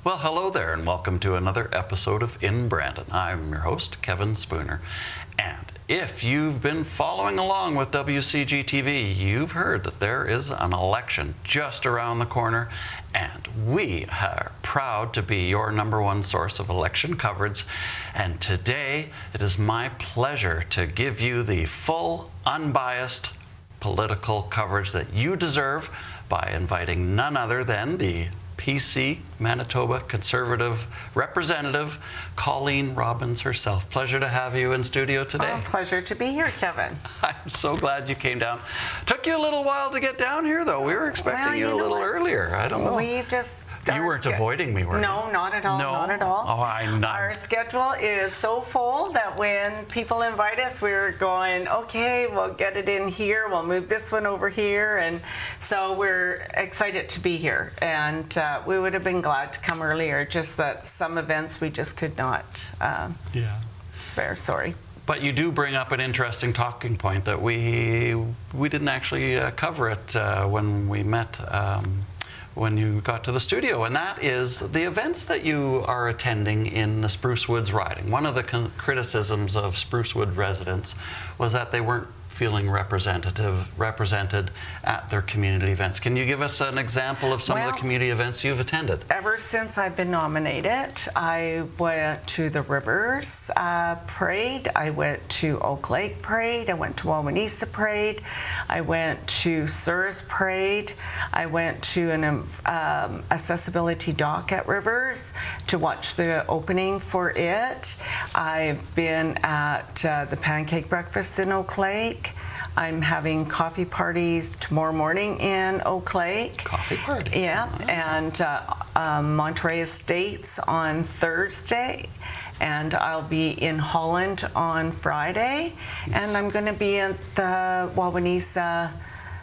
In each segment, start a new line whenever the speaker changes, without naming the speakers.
Well, hello there, and welcome to another episode of In Brandon. I'm your host, Kevin Spooner. And if you've been following along with WCG TV, you've heard that there is an election just around the corner, and we are proud to be your #1 source of election coverage. And today, it is my pleasure to give you the full, unbiased political coverage that you deserve by inviting none other than the PC Manitoba Conservative Representative, Colleen Robbins herself. Pleasure to have you in studio today.
Oh, pleasure to be here, Kevin.
I'm so glad you came down. Took you a little while to get down here, though. We were expecting you a little earlier. I don't know.
We just...
You weren't avoiding me, were you?
No, not at all.
No?
Not at all.
Oh, I'm not.
Our schedule is so full that when people invite us, we're going, okay, we'll get it in here. We'll move this one over here. And so we're excited to be here. And we would have been glad to come earlier, just that some events we just could not spare. Sorry.
But you do bring up an interesting talking point that we didn't actually cover it when we met when you got to the studio, and that is the events that you are attending in the Spruce Woods riding. One of the criticisms of Spruce Wood residents was that they weren't feeling represented at their community events. Can you give us an example of some of the community events you've attended?
Ever since I've been nominated, I went to the Rivers Parade, I went to Oak Lake Parade, I went to Wawanesa Parade, I went to Surrey's Parade, I went to an accessibility dock at Rivers to watch the opening for it. I've been at the pancake breakfast in Oak Lake. I'm having coffee parties tomorrow morning in Oak Lake.
Coffee party?
Yeah, and Monterey Estates on Thursday. And I'll be in Holland on Friday. And I'm going to be at the Wawanesa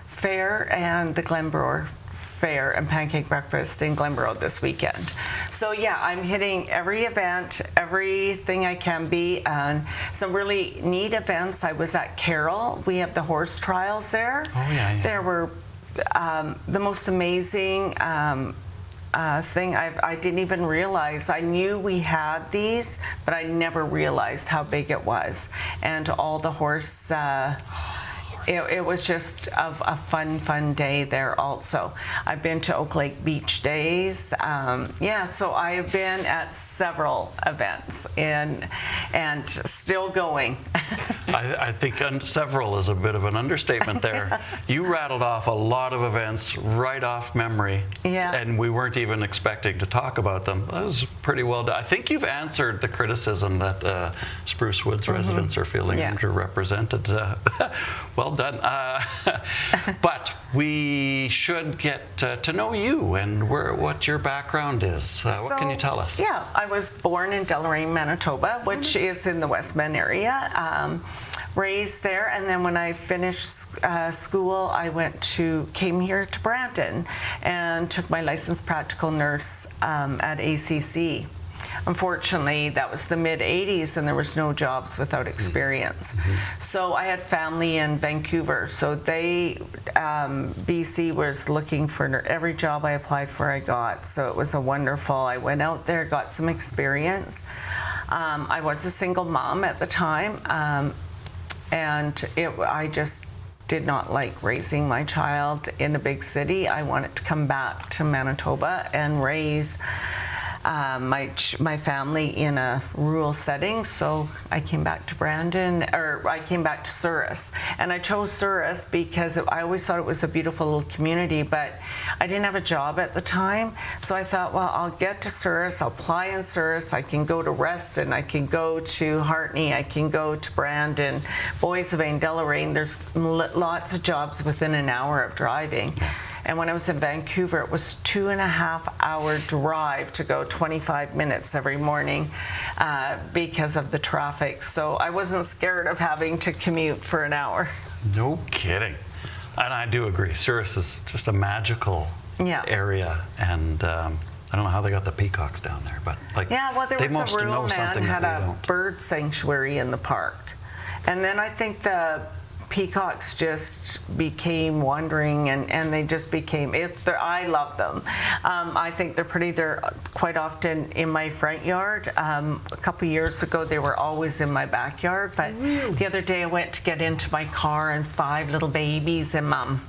Fair and the Glenbrook Fair and Pancake Breakfast in Glenborough this weekend. So yeah, I'm hitting every event, everything I can be, and some really neat events. I was at Carroll. We have the horse trials there.
Oh yeah.
There were the most amazing thing. I didn't even realize. I knew we had these, but I never realized how big it was. And all the horse... It was just a fun day there also. I've been to Oak Lake Beach Days. So I've been at several events and still going.
I think several is a bit of an understatement there. You rattled off a lot of events right off memory.
Yeah.
And we weren't even expecting to talk about them. That was pretty well done. I think you've answered the criticism that Spruce Woods residents are feeling underrepresented. Well done. But we should get to know you and what your background is. What can you tell us?
Yeah, I was born in Deloraine, Manitoba, which is in the West Bend area. Raised there, and then when I finished school, I came here to Brandon and took my licensed practical nurse at ACC. Unfortunately, that was the mid-'80s and there was no jobs without experience. So I had family in Vancouver. So BC was looking for every job I applied for, I got. So it was I went out there, got some experience. I was a single mom at the time, I just did not like raising my child in a big city. I wanted to come back to Manitoba and raise my family in a rural setting, so I came back to I came back to Surrey. And I chose Surrey because I always thought it was a beautiful little community, but I didn't have a job at the time. So I thought, well, I'll get to Surrey, I'll apply in Surrey, I can go to Reston, I can go to Hartney, I can go to Brandon, Boissevain, Deloraine. There's lots of jobs within an hour of driving. And when I was in Vancouver, it was 2.5-hour drive to go 25 minutes every morning because of the traffic. So I wasn't scared of having to commute for an hour.
No kidding. And I do agree. Surrey is just a magical area. And I don't know how they got the peacocks down there, but
there was a rural man had a bird sanctuary in the park. And then I think the peacocks just became wandering, and they just became I love them. I think they're pretty. They're quite often in my front yard. A couple years ago they were always in my backyard, but the other day I went to get into my car and 5 little babies and Mom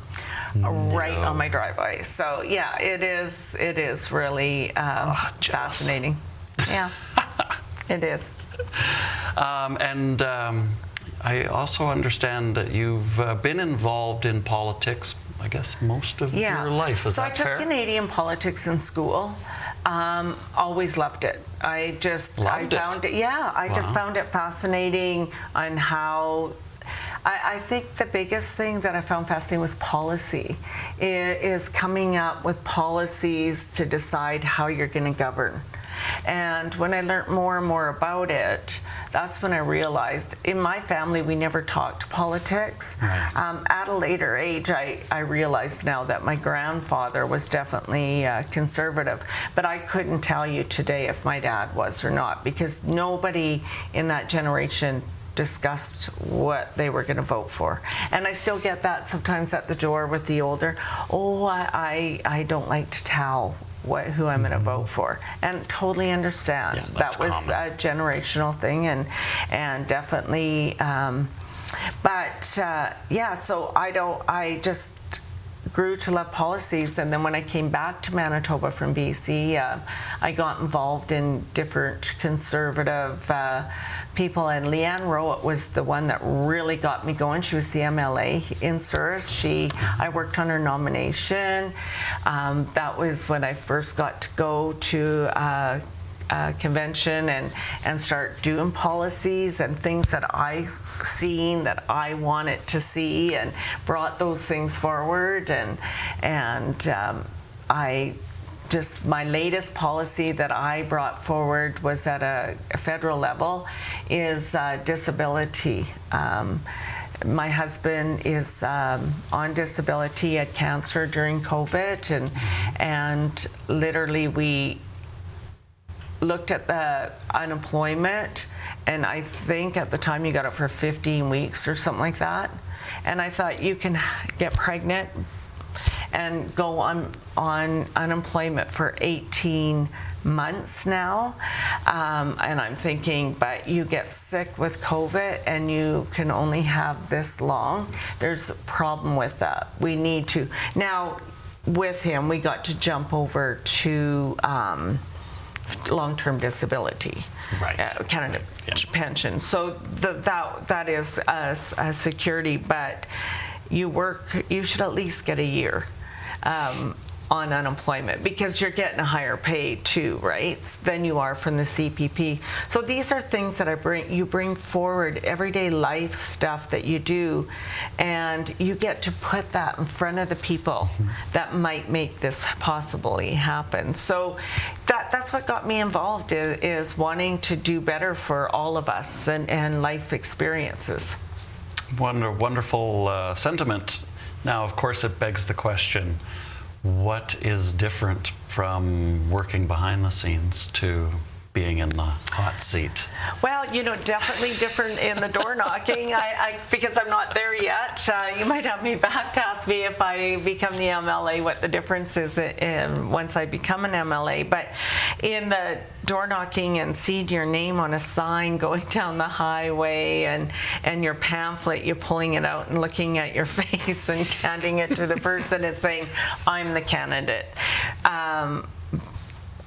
right on my driveway. So yeah, it is really fascinating. Yeah. It is.
I also understand that you've been involved in politics, I guess, most of your life. Is that fair?
So I took Canadian politics in school. Always loved it. I just found it. Yeah, I just found it fascinating on how. I think the biggest thing that I found fascinating was policy. Is coming up with policies to decide how you're going to govern. And when I learned more and more about it, that's when I realized in my family we never talked politics. Right. At a later age, I realized now that my grandfather was definitely conservative, but I couldn't tell you today if my dad was or not, because nobody in that generation discussed what they were going to vote for. And I still get that sometimes at the door with the older, I don't like to tell who I'm going to vote for, and totally understand. Yeah, that was common. A generational thing, and definitely. So I just grew to love policies, and then when I came back to Manitoba from BC, I got involved in different conservative people, and Leanne Rowett was the one that really got me going. She was the MLA in Souris. I worked on her nomination. That was when I first got to go to convention and start doing policies and things that I've seen that I wanted to see, and brought those things forward. My latest policy that I brought forward was at a federal level is disability. My husband is on disability, had cancer during COVID, and literally we looked at the unemployment, and I think at the time you got it for 15 weeks or something like that. And I thought, you can get pregnant and go on unemployment for 18 months now. And I'm thinking, but you get sick with COVID and you can only have this long. There's a problem with that. We need to. Now, with him, we got to jump over to long-term disability, right? Canada pension. So that is a security, but you should at least get a year on unemployment, because you're getting a higher pay too, right, than you are from the CPP. So these are things that you bring forward, everyday life stuff that you do, and you get to put that in front of the people that might make this possibly happen. So that's what got me involved, is wanting to do better for all of us and life experiences.
Wonderful sentiment. Now, of course, it begs the question, what is different from working behind the scenes to being in the hot seat?
Well, definitely different in the door knocking. Because I'm not there yet. You might have me back to ask me if I become the MLA, what the difference is once I become an MLA. But in the door knocking and seeing your name on a sign going down the highway, and your pamphlet, you're pulling it out and looking at your face and handing it to the person and saying, I'm the candidate.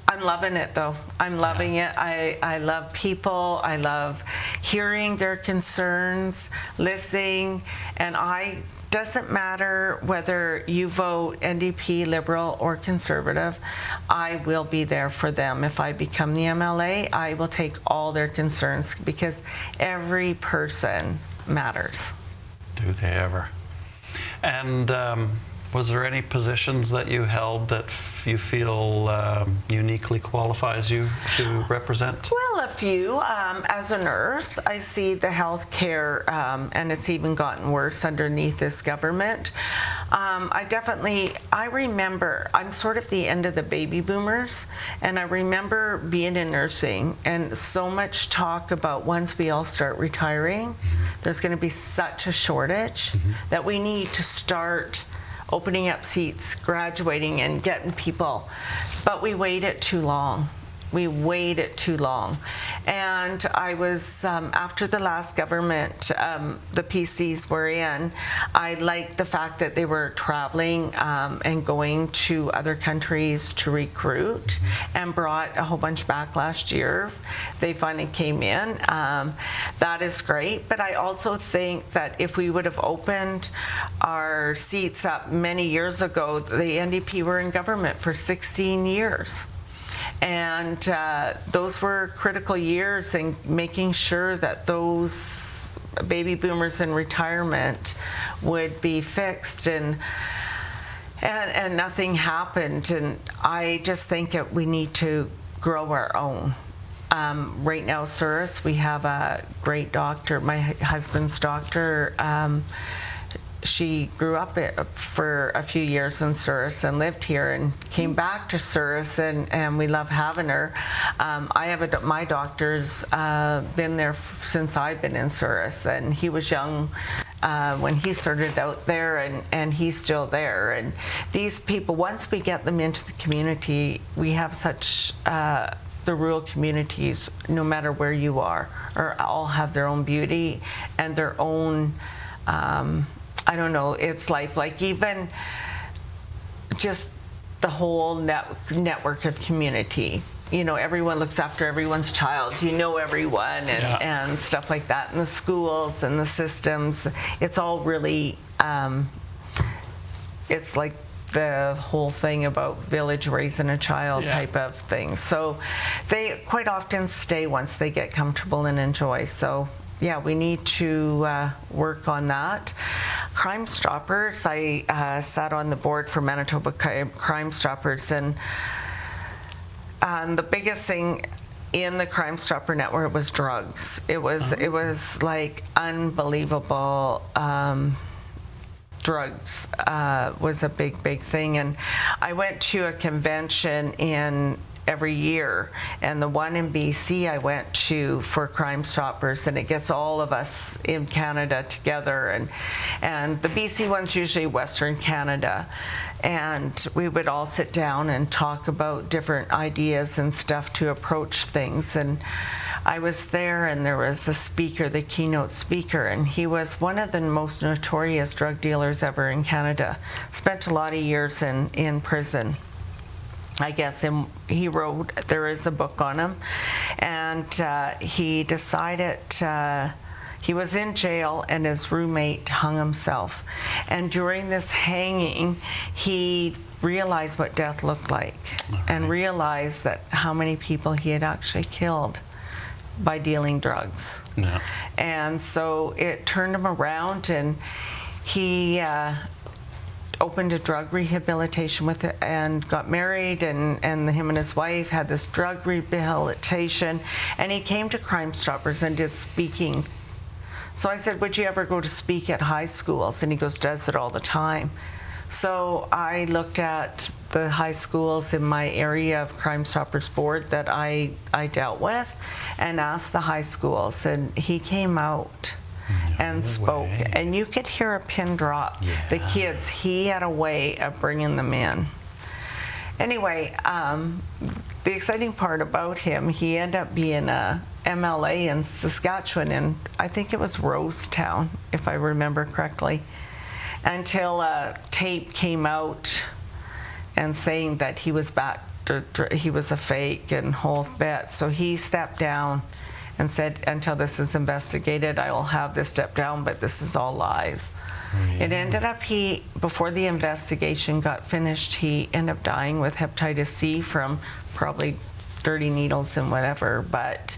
I'm loving it, though. I'm loving it. I love people. I love hearing their concerns, listening, and doesn't matter whether you vote NDP, Liberal, or Conservative, I will be there for them. If I become the MLA, I will take all their concerns, because every person matters.
Do they ever? And was there any positions that you held that you feel uniquely qualifies you to represent?
Well, a few. As a nurse, I see the healthcare, and it's even gotten worse underneath this government. I remember, I'm sort of the end of the baby boomers, and I remember being in nursing and so much talk about once we all start retiring, there's going to be such a shortage that we need to start opening up seats, graduating, and getting people. But we waited too long. We waited too long. And I was, after the last government, the PCs were in, I liked the fact that they were traveling and going to other countries to recruit, and brought a whole bunch back last year. They finally came in. That is great. But I also think that if we would have opened our seats up many years ago, the NDP were in government for 16 years. And those were critical years in making sure that those baby boomers in retirement would be fixed, and nothing happened. And I just think that we need to grow our own. Right now, Souris, we have a great doctor, my husband's doctor. She grew up for a few years in Souris and lived here and came back to Souris, and we love having her. I have my doctor's been there since I've been in Souris, and he was young when he started out there, and he's still there. And these people, once we get them into the community, we have such the rural communities, no matter where you are, all have their own beauty and their own I don't know, it's like even just the whole network of community. You know, everyone looks after everyone's child. You know everyone, and stuff like that. And the schools and the systems, it's all really, it's like the whole thing about village raising a child type of thing. So they quite often stay once they get comfortable and enjoy. So yeah, we need to work on that. Crimestoppers, I sat on the board for Manitoba Crimestoppers, and the biggest thing in the Crimestopper network was drugs. It was like unbelievable. Drugs was a big thing, and I went to a convention every year, and the one in BC I went to for Crimestoppers, and it gets all of us in Canada together, and the BC one's usually Western Canada, and we would all sit down and talk about different ideas and stuff to approach things. And I was there, and there was a speaker, the keynote speaker, and he was one of the most notorious drug dealers ever in Canada. Spent a lot of years in prison. I guess there is a book on him, and he decided, he was in jail, and his roommate hung himself. And during this hanging, he realized what death looked like, and realized that how many people he had actually killed by dealing drugs. Yeah. And so it turned him around, and he opened a drug rehabilitation with it and got married, and him and his wife had this drug rehabilitation, and he came to Crimestoppers and did speaking. So I said, would you ever go to speak at high schools? And he goes, does it all the time. So I looked at the high schools in my area of Crimestoppers board that I dealt with, and asked the high schools, and he came out and spoke, and you could hear a pin drop. Yeah. The kids, he had a way of bringing them in. Anyway, the exciting part about him, he ended up being a MLA in Saskatchewan, and I think it was Rosetown, if I remember correctly, until a tape came out and saying that he was he was a fake and whole bit. So he stepped down and said, until this is investigated, I will have this step down, but this is all lies. Yeah. It ended up, before the investigation got finished, he ended up dying with hepatitis C from probably dirty needles and whatever, but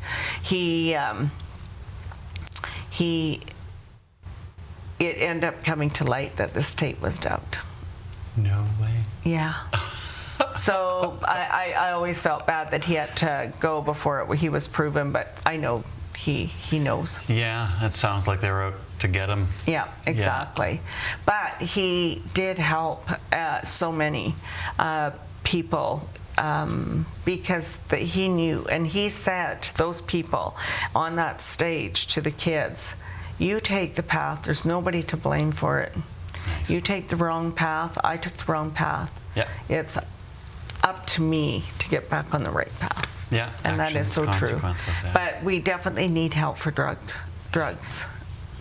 it ended up coming to light that this tape was dubbed.
No way.
Yeah. So I always felt bad that he had to go before he was proven, but I know he knows.
Yeah, it sounds like they were out to get him.
Yeah, exactly.
Yeah.
But he did help so many people because he knew, and he said to those people on that stage to the kids, you take the path, there's nobody to blame for it. Nice. You take the wrong path, I took the wrong path. Yeah. It's up to me to get back on the right path.
Yeah,
and that is so true.
Yeah.
But we definitely need help for drugs.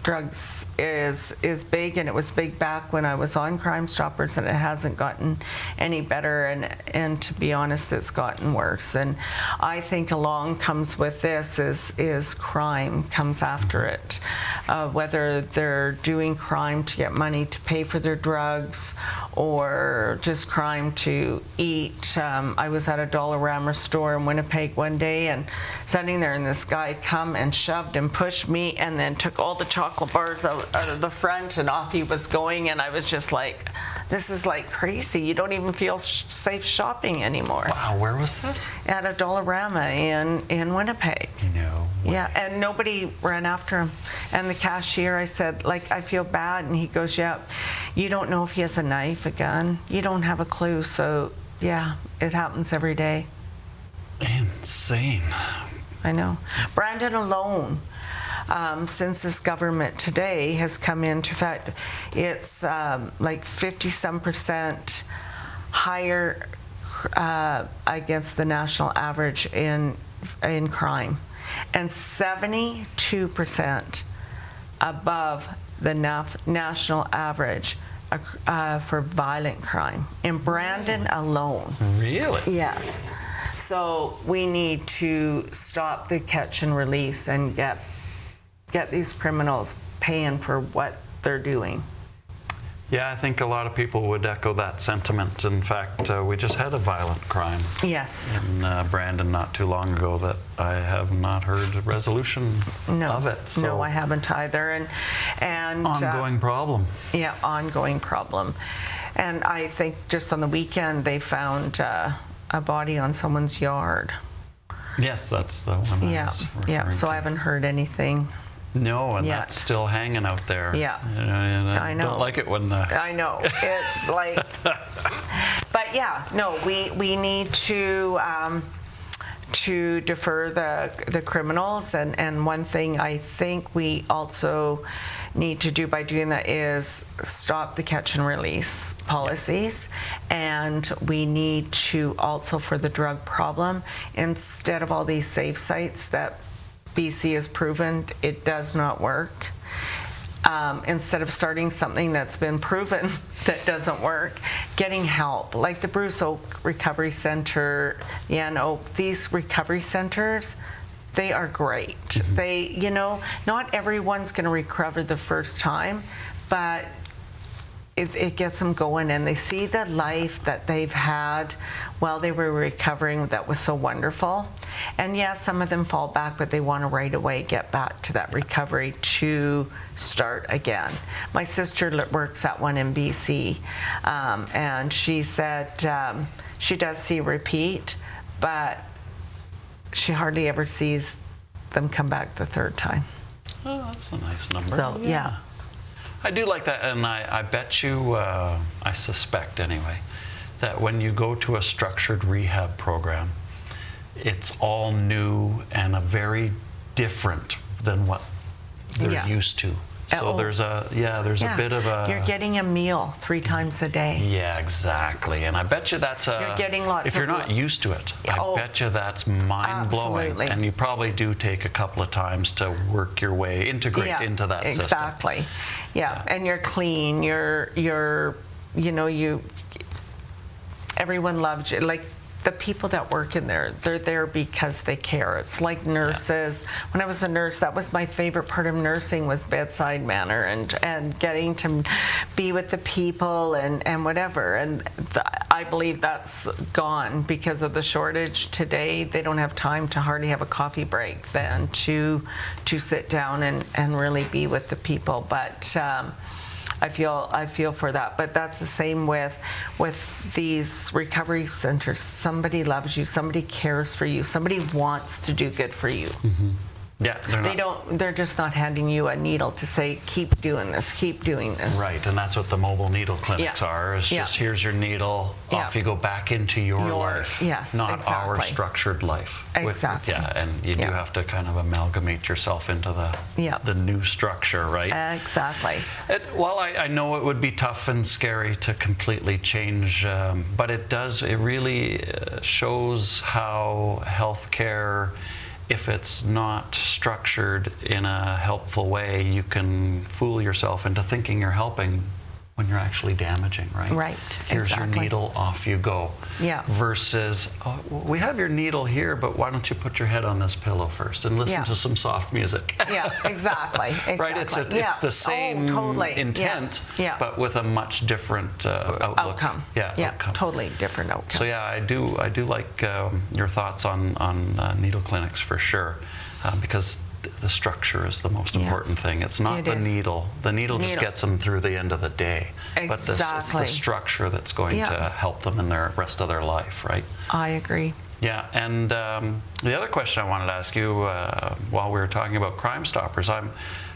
Drugs is big, and it was big back when I was on Crimestoppers, and it hasn't gotten any better, and to be honest, it's gotten worse. And I think along comes with this is crime comes after it, whether they're doing crime to get money to pay for their drugs or just crime to eat. I was at a Dollarama store in Winnipeg one day and sitting there, and this guy come and shoved and pushed me and then took all the chocolate bars out of the front, and off he was going. And I was just like, this is like crazy. You don't even feel safe shopping anymore.
Wow, where was this?
At a Dollarama in Winnipeg.
No way.
Yeah, and nobody ran after him. And the cashier, I said, like, I feel bad. And he goes, yeah, you don't know if he has a knife, a gun. You don't have a clue. So, yeah, it happens every day.
Insane.
I know. Brandon alone, since this government today has come into effect, it's like 50-some% higher against the national average in crime, and 72% above the national average for violent crime in Brandon alone.
Really?
Yes. So we need to stop the catch and release and get these criminals paying for what they're doing.
Yeah, I think a lot of people would echo that sentiment. In fact, we just had a violent crime
Yes.
in Brandon not too long ago that I have not heard a resolution of it. So
no, I haven't either. And
ongoing problem.
Yeah, ongoing problem. And I think just on the weekend they found a body on someone's yard.
Yes, that's the one I was referring
so
to.
I haven't heard anything.
No, and
yet.
That's still hanging out there.
Yeah.
And
I know.
Don't like it when
I know. It's like, but yeah, no, we need to defer the criminals, and one thing I think we also need to do by doing that is stop the catch and release policies. And we need to also, for the drug problem, instead of all these safe sites that BC has proven it does not work, instead of starting something that's been proven that doesn't work, getting help, like the Bruce Oak Recovery Center, these recovery centers, they are great. Mm-hmm. They, not everyone's going to recover the first time, but it gets them going, and they see the life that they've had while they were recovering that was so wonderful. And yes, some of them fall back, but they want to right away get back to that recovery to start again. My sister works at one in BC, and she said she does see repeat, but she hardly ever sees them come back the third time.
Oh, that's a nice number.
So, yeah.
I do like that, and I bet you, I suspect anyway, that when you go to a structured rehab program, it's all new and a very different than what they're used to. So there's a bit of a...
You're getting a meal 3 times a day.
Yeah, exactly. And I bet you that's
You're getting lots
if you're not used to it, I bet you that's mind-blowing.
Absolutely.
And you probably do take a couple of times to work your way, integrate into that system.
Exactly. Yeah, and you're clean. Everyone loves you. Like, the people that work in there, they're there because they care. It's like nurses. Yeah. When I was a nurse, that was my favorite part of nursing, was bedside manner and getting to be with the people and whatever. And I believe that's gone because of the shortage today. They don't have time to hardly have a coffee break than to sit down and really be with the people. But I feel for that. But that's the same with these recovery centers. Somebody loves you, somebody cares for you, somebody wants to do good for you.
Yeah,
they're just not handing you a needle to say, keep doing this, keep doing this.
Right, and that's what the mobile needle clinics are. It's just, here's your needle, off you go back into your life.
Yes,
not
exactly.
our structured life.
Exactly.
And you do have to kind of amalgamate yourself into the new structure, right?
Exactly.
Well, I know it would be tough and scary to completely change, but it really shows how healthcare, if it's not structured in a helpful way, you can fool yourself into thinking you're helping when you're actually damaging, right?
Right,
Here's
exactly.
your needle, off you go.
Yeah.
Versus, oh, we have your needle here, but why don't you put your head on this pillow first and listen to some soft music?
Yeah, exactly.
Right, it's the same intent, but with a much different outlook.
Outcome.
Outcome.
Totally different outcome.
So I do like your thoughts on needle clinics for sure, because the structure is the most important thing. It's not the needle. The needle just gets them through the end of the day.
Exactly.
But it's the structure that's going to help them in the rest of their life, right?
I agree.
Yeah, and the other question I wanted to ask you while we were talking about Crimestoppers, I'm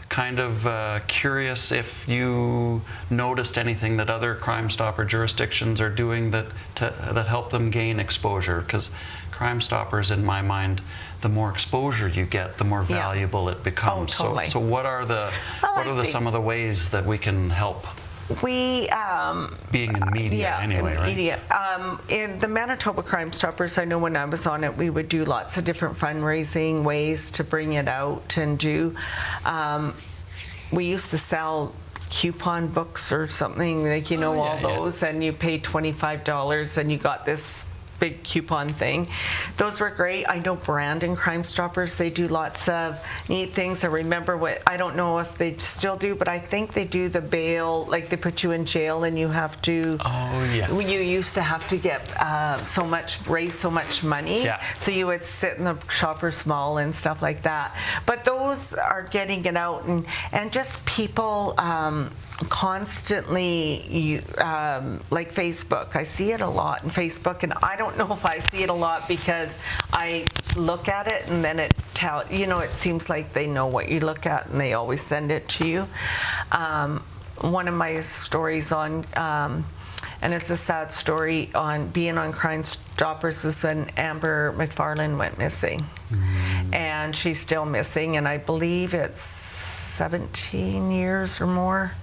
kind of curious if you noticed anything that other Crimestopper jurisdictions are doing that help them gain exposure, because Crimestoppers, in my mind, the more exposure you get, the more valuable it becomes.
Oh, totally.
So what are some of the ways that we can help?
We
being in media anyway, right?
Media. In the Manitoba Crimestoppers, I know when I was on it, we would do lots of different fundraising ways to bring it out and do. We used to sell coupon books or something, like, all those, and you paid $25 and you got this big coupon thing. Those were great. I know Brandon Crimestoppers, they do lots of neat things. I remember I don't know if they still do, but I think they do the bail, like they put you in jail and you have to, you used to have to get raise so much money. Yeah. So you would sit in the Shoppers Mall and stuff like that. But those are getting it out, and just people constantly, like Facebook. I see it a lot in Facebook, and I don't know if I see it a lot because I look at it and then it seems like they know what you look at and they always send it to you. One of my stories on, and it's a sad story, on being on Crimestoppers, is when Amber McFarlane went missing. And she's still missing, and I believe it's 17 years or more.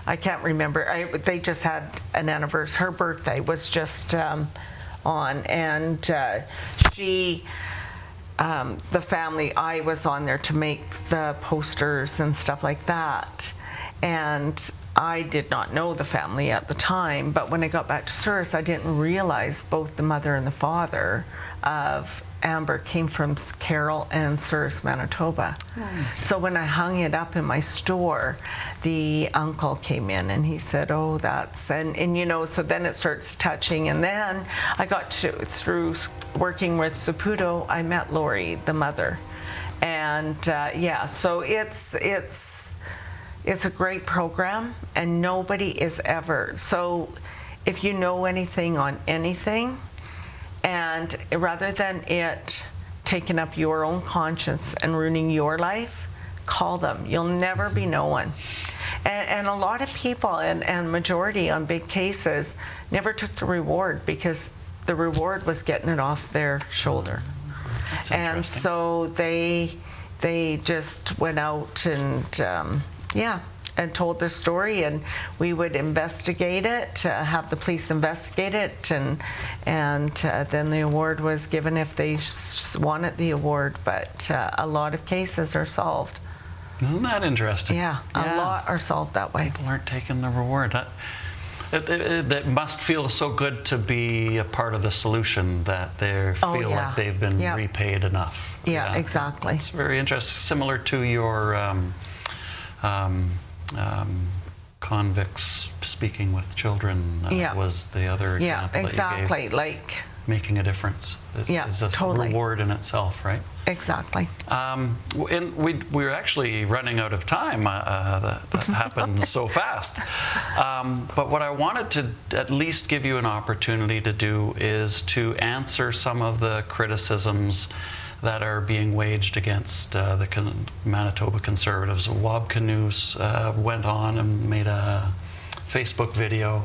I can't remember. They just had an anniversary. Her birthday was just on, and the family, I was on there to make the posters and stuff like that. And I did not know the family at the time, but when I got back to Souris, I didn't realize both the mother and the father of Amber came from Carroll and Souris, Manitoba. So when I hung it up in my store, the uncle came in and he said, oh, that's, and so then it starts touching. And then I got through working with Saputo, I met Lori, the mother. And so it's a great program, and nobody is ever, so if you know anything on anything, and rather than it taking up your own conscience and ruining your life, call them. You'll never be known. And a lot of people, and majority on big cases, never took the reward because the reward was getting it off their shoulder. And so they just went out and and told their story, and we would investigate it, have the police investigate it, and then the award was given if they wanted the award. But a lot of cases are solved.
Isn't that interesting?
Yeah, a lot are solved that way.
People aren't taking the reward. It must feel so good to be a part of the solution that they feel like they've been repaid enough.
Yeah, exactly.
It's very interesting. Similar to your convicts speaking with children was the other example
exactly.
that you gave.
Like
making a difference is a
totally.
reward in itself, right?
Exactly.
And we're actually running out of time. That happened so fast. But what I wanted to at least give you an opportunity to do is to answer some of the criticisms that are being waged against the Manitoba Conservatives. Wab Canoes went on and made a Facebook video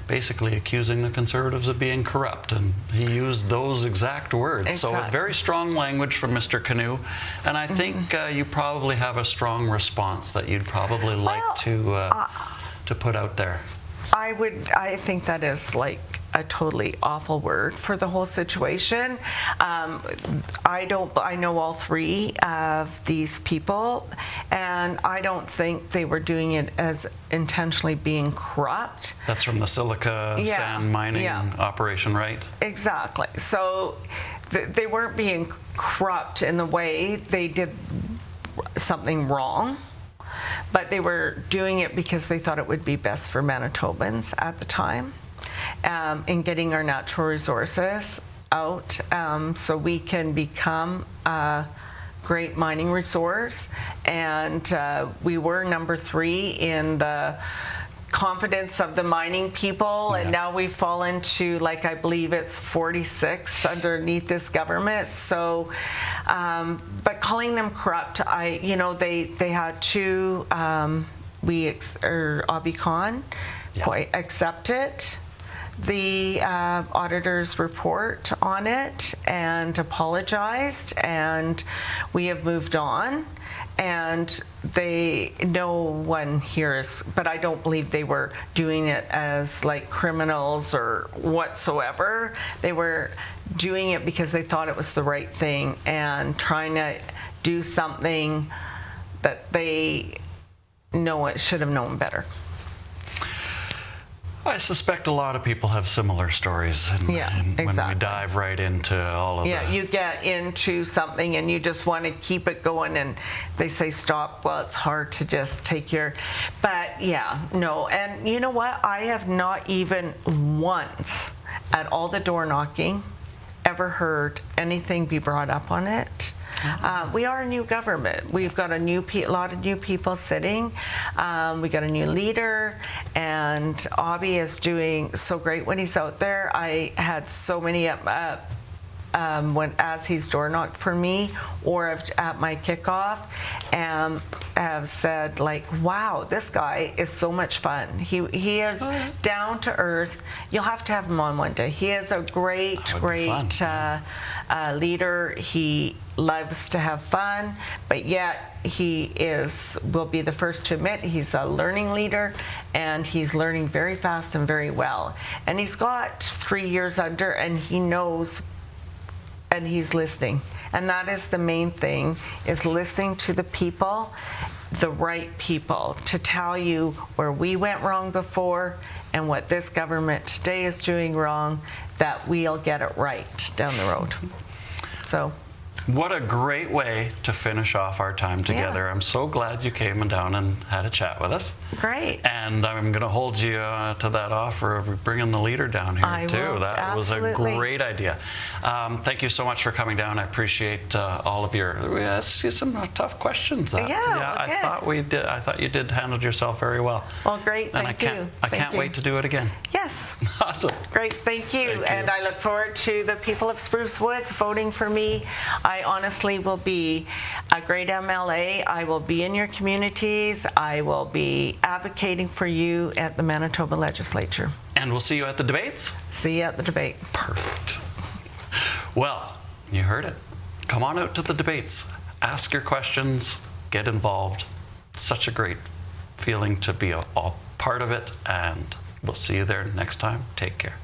basically accusing the Conservatives of being corrupt, and he used those exact words.
Exactly.
So it's very strong language from Mr. Canoe, and I think you probably have a strong response that you'd probably like to put out there.
I think that is like a totally awful word for the whole situation. I know all three of these people, and I don't think they were doing it as intentionally being corrupt.
That's from the silica sand mining operation, right?
Exactly. So they weren't being corrupt in the way they did something wrong, but they were doing it because they thought it would be best for Manitobans at the time, in getting our natural resources out, so we can become a great mining resource. And we were number 3 in the confidence of the mining people, and now we've fallen to, like, I believe it's 46 underneath this government. So but calling them corrupt, they had to Abi Khan quite accepted the auditor's report on it and apologized, and we have moved on. And no one here is, but I don't believe they were doing it as like criminals or whatsoever. They were doing it because they thought it was the right thing and trying to do something that they should have known better.
I suspect a lot of people have similar stories.
Exactly.
When we dive right into all of that.
You get into something and you just want to keep it going, and they say stop. Well, it's hard to just take but and you know what? I have not even once at all the door knocking ever heard anything be brought up on it. We are a new government. We've got a lot of new people sitting. We got a new leader, and Abby is doing so great when he's out there. I had so many as he's door knocked for me or at my kickoff, and have said, like, wow, this guy is so much fun. He is down to earth. You'll have to have him on one day. He is a great leader. He loves to have fun, but yet he will be the first to admit he's a learning leader, and he's learning very fast and very well. And he's got 3 years under, and he knows, and he's listening. And that is the main thing, is listening to the people, the right people, to tell you where we went wrong before and what this government today is doing wrong, that we'll get it right down the road. So.
What a great way to finish off our time together. I'm so glad you came down and had a chat with us.
Great.
And I'm going to hold you to that offer of bringing the leader down here, too. That was a great idea. Thank you so much for coming down. I appreciate all of we asked you some tough questions. I thought you did handle yourself very well.
Well, great. Thank you.
I can't wait to do it again.
Yes.
Awesome.
Great. Thank you. And I look forward to the people of Spruce Woods voting for me. I honestly will be a great MLA. I will be in your communities. I will be advocating for you at the Manitoba Legislature.
And we'll see you at the debates?
See you at the debate.
Perfect. Well, you heard it. Come on out to the debates. Ask your questions. Get involved. Such a great feeling to be a part of it. And we'll see you there next time. Take care.